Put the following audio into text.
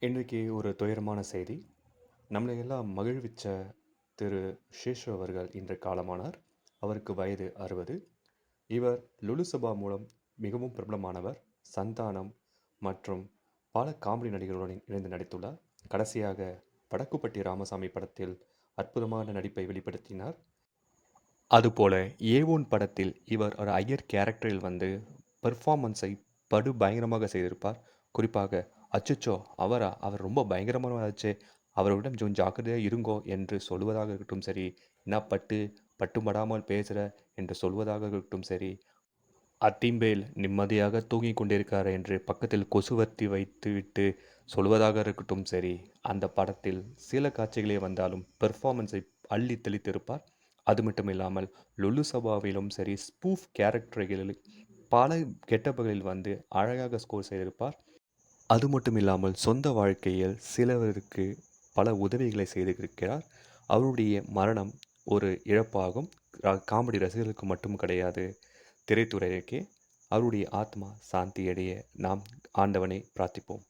இன்றைக்கு ஒரு துயரமான செய்தி. நம்மளை எல்லாம் மகிழ்விச்ச திரு சேஷு அவர்கள் இன்று காலமானார். அவருக்கு வயது 60. இவர் லுலு சபா மூலம் மிகவும் பிரபலமானவர். சந்தானம் மற்றும் பல காமெடி நடிகர்களுடன் இணைந்து நடித்துள்ளார். கடைசியாக வடக்குப்பட்டி ராமசாமி படத்தில் அற்புதமான நடிப்பை வெளிப்படுத்தினார். அதுபோல ஏ1 படத்தில் இவர் ஒரு ஐயர் கேரக்டரில் வந்து பெர்ஃபார்மன்ஸை படு பயங்கரமாக செய்திருப்பார். குறிப்பாக அச்சச்சோ அவரா, அவர் ரொம்ப பயங்கரமானவராச்சே, அவரிடம் கொஞ்சம் ஜாக்கிரதையாக இருங்கோ என்று சொல்வதாக இருக்கட்டும் சரி, என்ன பட்டும் படாமல் பேசுகிற என்று சொல்வதாக இருக்கட்டும் சரி, அத்திம்பேல் நிம்மதியாக தூங்கிக் கொண்டிருக்கார் என்று பக்கத்தில் கொசுவர்த்தி வைத்துவிட்டு சொல்வதாக இருக்கட்டும் சரி, அந்த படத்தில் சில காட்சிகளே வந்தாலும் பெர்ஃபார்மன்ஸை அள்ளி தெளித்திருப்பார். அது மட்டும் இல்லாமல் லுலு சபாவிலும் சரி, ஸ்பூஃப் கேரக்டர்களில் பல கெட்டப்புகளில் வந்து அழகாக ஸ்கோர் செய்திருப்பார். அது மட்டும் இல்லாமல் சொந்த வாழ்க்கையில் சிலருக்கு பல உதவிகளை செய்திருக்கிறார். அவருடைய மரணம் ஒரு இழப்பாகும். காமெடி ரசிகர்களுக்கு மட்டும் கிடையாது, திரைத்துறைக்கே. அவருடைய ஆத்மா சாந்தியடைய நாம் ஆண்டவனை பிரார்த்திப்போம்.